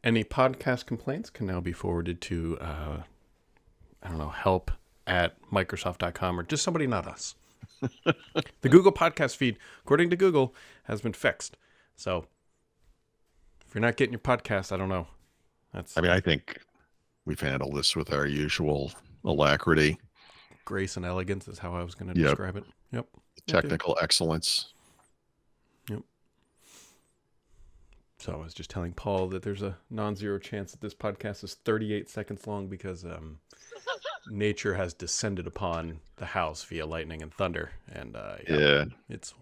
Any podcast complaints can now be forwarded to, help at Microsoft.com or just somebody, not us. The Google podcast feed, according to Google, has been fixed. So if you're not getting your podcast, I don't know. I think we've handled this with our usual alacrity. Grace and elegance is how I was going to describe it. Yep. Technical excellence. Yep. So I was just telling Paul that there's a non-zero chance that this podcast is 38 seconds long because nature has descended upon the house via lightning and thunder, and it's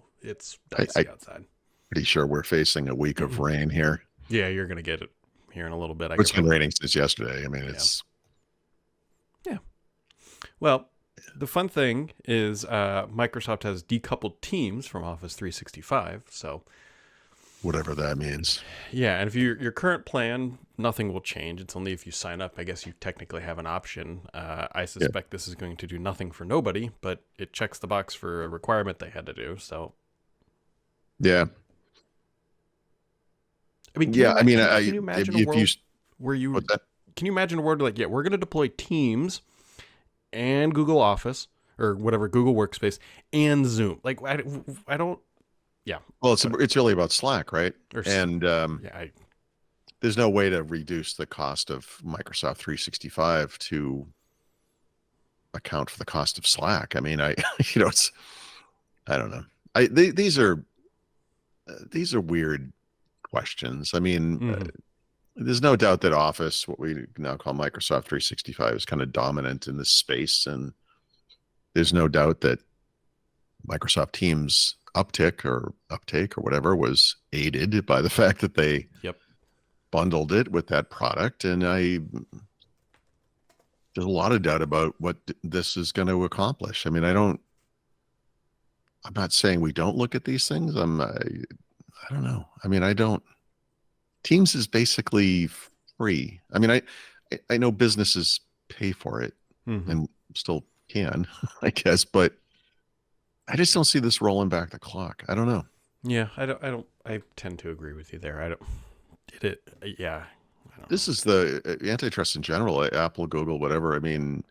dicey outside. Pretty sure we're facing a week of rain here. Yeah, you're gonna get it here in a little bit. It's been raining since yesterday. I mean, it's Well, the fun thing is Microsoft has decoupled Teams from Office 365, so whatever that means. Yeah, and if your current plan, nothing will change. It's only if you sign up. I guess you technically have an option. I suspect this is going to do nothing for nobody, but it checks the box for a requirement they had to do. So, yeah. I mean, can you imagine a world where you can you imagine a world like, we're going to deploy Teams and Google Office or whatever, Google Workspace and Zoom. Like, I don't. Yeah. Well, it's really about Slack, right? And there's no way to reduce the cost of Microsoft 365 to account for the cost of Slack. I mean, I don't know. These are weird questions. I mean, there's no doubt that Office, what we now call Microsoft 365, is kind of dominant in this space, and there's no doubt that Microsoft Teams uptake or whatever was aided by the fact that they bundled it with that product. And there's a lot of doubt about what this is going to accomplish. I mean, I'm not saying we don't look at these things. I don't know. I mean, Teams is basically free. I mean, I know businesses pay for it and still can, I guess, but I just don't see this rolling back the clock. I don't know. Yeah, I tend to agree with you there. I don't. This is the antitrust in general, Apple, Google, whatever. I mean,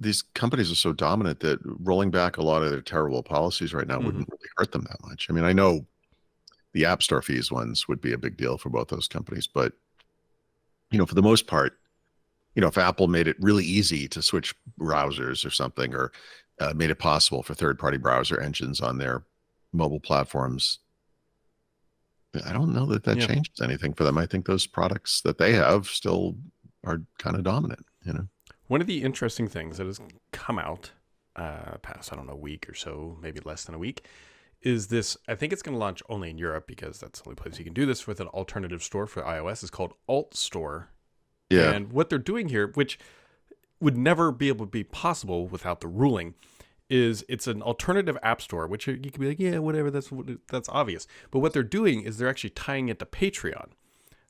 these companies are so dominant that rolling back a lot of their terrible policies right now wouldn't really hurt them that much. I mean, I know the App Store fees ones would be a big deal for both those companies, but for the most part, if Apple made it really easy to switch browsers or something, or made it possible for third-party browser engines on their mobile platforms, I don't know that changes anything for them. I think those products that they have still are kind of dominant. One of the interesting things that has come out past, a week or so, maybe less than a week, is this. I think it's going to launch only in Europe because that's the only place you can do this with an alternative store for iOS. It's called Alt Store. Yeah. And what they're doing here, which would never be able to be possible without the ruling, is it's an alternative app store, which you can be like, yeah, whatever, that's obvious. But what they're doing is they're actually tying it to Patreon.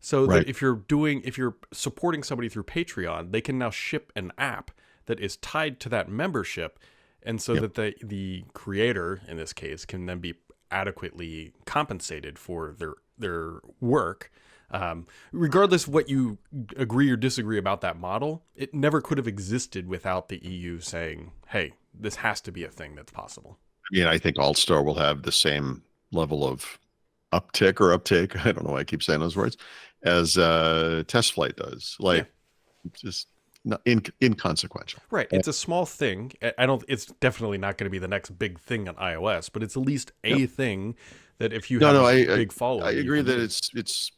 So that if you're supporting somebody through Patreon, they can now ship an app that is tied to that membership, and so that the creator in this case can then be adequately compensated for their work. Regardless of what you agree or disagree about that model, it never could have existed without the EU saying, hey, this has to be a thing that's possible. Yeah, I think AltStore will have the same level of uptick or uptake, I don't know why I keep saying those words, as Test Flight does. Just not inconsequential. Right. It's a small thing. It's definitely not going to be the next big thing on iOS, but it's at least a thing that if you have a big following. I agree that it's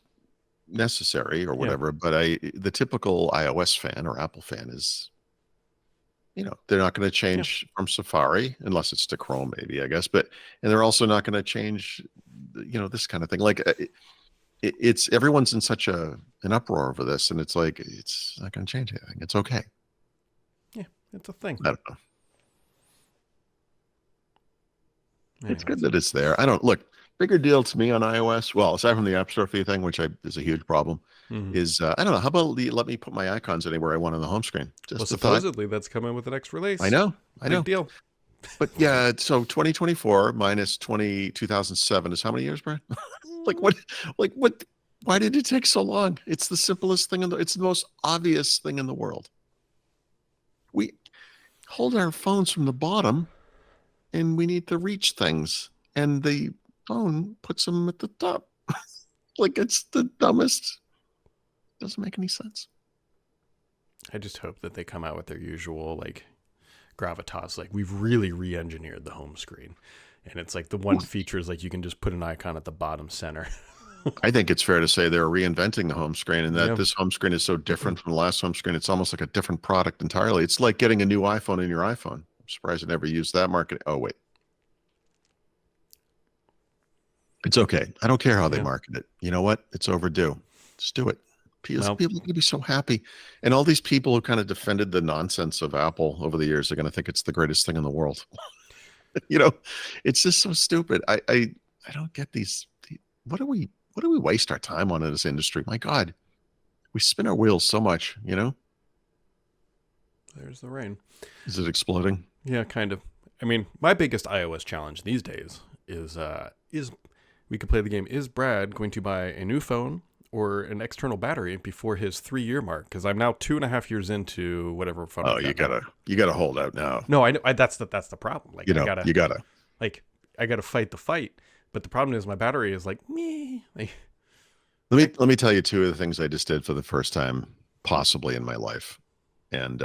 necessary or whatever, but the typical iOS fan or Apple fan is, they're not going to change from Safari unless it's to Chrome, maybe, I guess, and they're also not going to change, this kind of thing. Like it's everyone's in such an uproar over this, and it's like, it's not going to change anything. It's okay. Yeah, it's a thing. I don't know. It's good that it's there. I don't look. Bigger deal to me on iOS, well, aside from the App Store fee thing, which is a huge problem, is, I don't know, how about let me put my icons anywhere I want on the home screen? Supposedly that's coming with the next release. I know. Big deal. But yeah, so 2024 minus 2007 is how many years, Brad? What Why did it take so long? It's the simplest thing it's the most obvious thing in the world. We hold our phones from the bottom and we need to reach things, and the phone puts them at the top. Like, it's the dumbest. Doesn't make any sense. I just hope that they come out with their usual like gravitas. Like, we've really re-engineered the home screen, and it's like the one feature is like you can just put an icon at the bottom center. I think it's fair to say they're reinventing the home screen, and that Yeah. this home screen is so different from the last home screen. It's almost like a different product entirely. It's like getting a new iPhone in your iPhone. I'm surprised I never used that market. Oh, wait. It's okay. I don't care how they market it. You know what? It's overdue. Just do it. People are going to be so happy. And all these people who kind of defended the nonsense of Apple over the years are going to think it's the greatest thing in the world. You know, it's just so stupid. I don't get these. What do we waste our time on in this industry? My God, we spin our wheels so much, you know? There's the rain. Is it exploding? Yeah, kind of. I mean, my biggest iOS challenge these days is we could play the game. Is Brad going to buy a new phone or an external battery before his 3-year mark? Because I'm now 2.5 years into whatever phone. Oh, you gotta hold out now. No, I know that's the problem. Like, you gotta fight the fight. But the problem is my battery is like me. Like, let me tell you 2 of the things I just did for the first time possibly in my life, and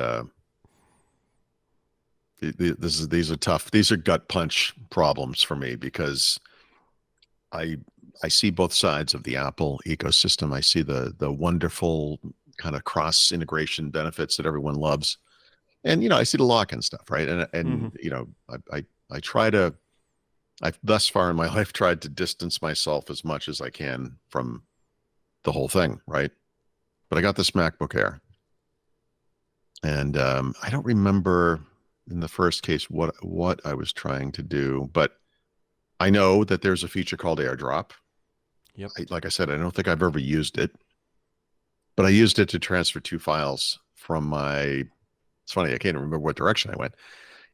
these are tough. These are gut punch problems for me because I see both sides of the Apple ecosystem. I see the wonderful kind of cross integration benefits that everyone loves, and I see the lock-in stuff, right? And I try to. I've thus far in my life tried to distance myself as much as I can from the whole thing, right? But I got this MacBook Air, and I don't remember in the first case what I was trying to do, but I know that there's a feature called AirDrop. Yep. Like I said, I don't think I've ever used it, but I used it to transfer 2 files from my. It's funny, I can't remember what direction I went.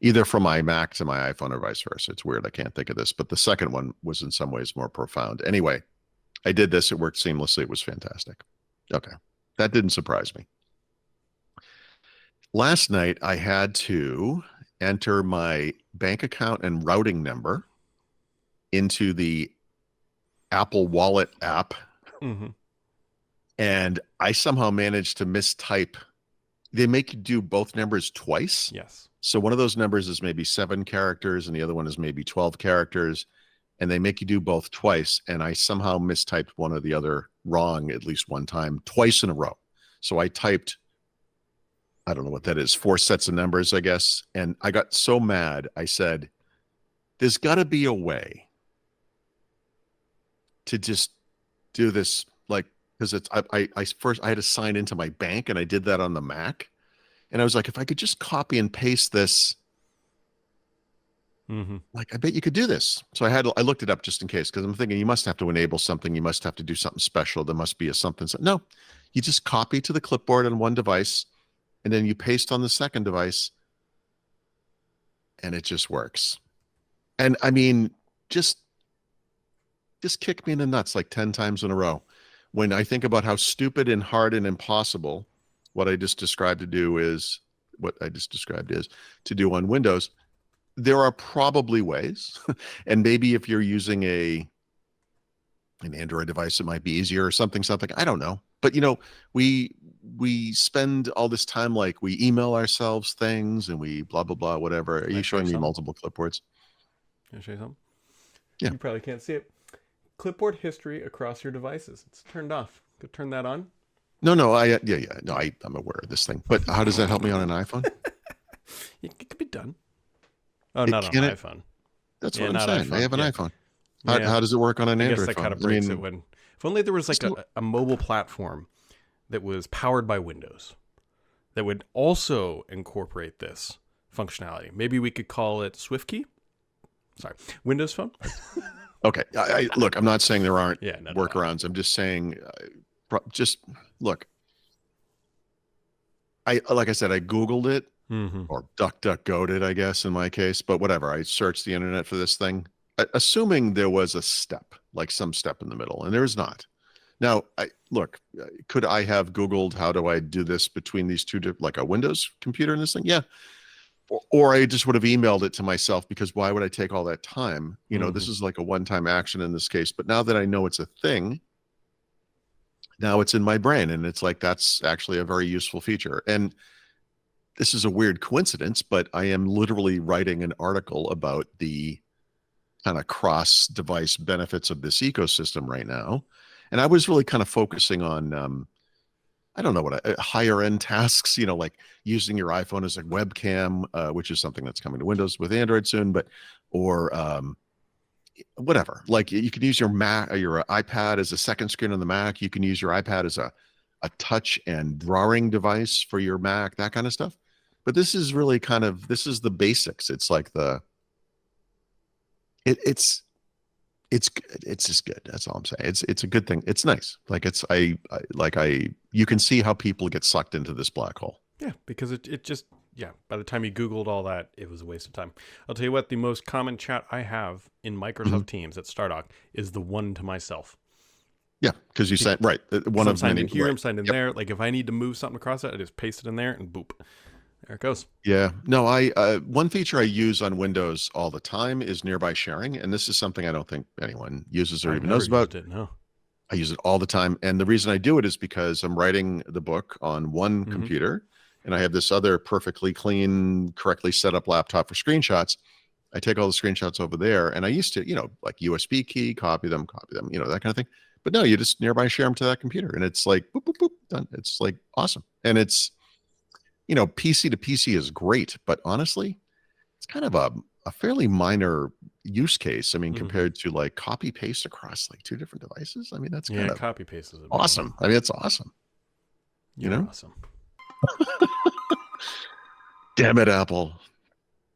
Either from my Mac to my iPhone or vice versa. It's weird. I can't think of this, but the second one was in some ways more profound. Anyway, I did this. It worked seamlessly. It was fantastic. Okay. That didn't surprise me. Last night, I had to enter my bank account and routing number into the Apple Wallet app. Mm-hmm. And I somehow managed to mistype. They make you do both numbers twice. Yes. So one of those numbers is maybe 7 characters and the other one is maybe 12 characters, and they make you do both twice. And I somehow mistyped one or the other wrong at least one time, twice in a row. So I typed, I don't know what that is, 4 sets of numbers, I guess. And I got so mad. I said, there's got to be a way to just do this, like, because I had to sign into my bank, and I did that on the Mac. And I was like, if I could just copy and paste this, like, I bet you could do this. So I looked it up just in case, because I'm thinking you must have to enable something. You must have to do something special. There must be a something. No, you just copy to the clipboard on one device, and then you paste on the second device, and it just works. And I mean, just kick me in the nuts like 10 times in a row. When I think about how stupid and hard and impossible what I just described to do is to do on Windows, there are probably ways. And maybe if you're using an Android device, it might be easier or something. I don't know. But we spend all this time, like, we email ourselves things and we blah, blah, blah, whatever. Are you showing me multiple clipboards? Can I show you something? Yeah. You probably can't see it. Clipboard history across your devices. It's turned off. Go turn that on. No, I'm aware of this thing. But how does that help me on an iPhone? It could be done. Oh, not on an iPhone. That's what I'm saying. I have an iPhone. Yeah. How does it work on an Android phone? I guess that kind of breaks it when. If only there was like a mobile platform that was powered by Windows that would also incorporate this functionality. Maybe we could call it SwiftKey. Sorry, Windows Phone. Okay. Look, I'm not saying there aren't workarounds. No. I'm just saying, just look. Like I said, I Googled it or DuckDuckGo'd it, I guess, in my case. But whatever, I searched the internet for this thing, assuming there was a step, like some step in the middle, and there is not. Now, look, could I have Googled how do I do this between these two, like a Windows computer and this thing? Yeah. Or I just would have emailed it to myself, because why would I take all that time? This is like a one-time action in this case. But now that I know it's a thing, now it's in my brain, and it's like, that's actually a very useful feature. And this is a weird coincidence, but I am literally writing an article about the kind of cross-device benefits of this ecosystem right now. And I was really kind of focusing on, I don't know what, higher end tasks, like using your iPhone as a webcam, which is something that's coming to Windows with Android soon, or whatever. Like, you can use your Mac or your iPad as a second screen on the Mac. You can use your iPad as a touch and drawing device for your Mac, that kind of stuff. But this is really this is the basics. It's like it's good. It's just good. That's all I'm saying. It's a good thing. It's nice. Like, you can see how people get sucked into this black hole. Yeah, because it just, by the time you Googled all that, it was a waste of time. I'll tell you what, the most common chat I have in Microsoft Teams at Stardock is the one to myself. Yeah, because you said, right, one of signed many. In here, right. I'm signed in there. Like, if I need to move something across it, I just paste it in there and boop. There it goes. Yeah. No, one feature I use on Windows all the time is nearby sharing. And this is something I don't think anyone uses or even knows about. No. I use it all the time. And the reason I do it is because I'm writing the book on one computer, and I have this other perfectly clean, correctly set up laptop for screenshots. I take all the screenshots over there, and I used to, like USB key, copy them, that kind of thing. But no, you just nearby share them to that computer, and it's like, boop, boop, boop, done. It's like awesome. And it's, PC to PC is great, but honestly, it's kind of a fairly minor use case. I mean, compared to like copy paste across like two different devices. I mean, that's kind of copy paste is awesome. I mean, it's awesome. You're awesome. Damn it, Apple.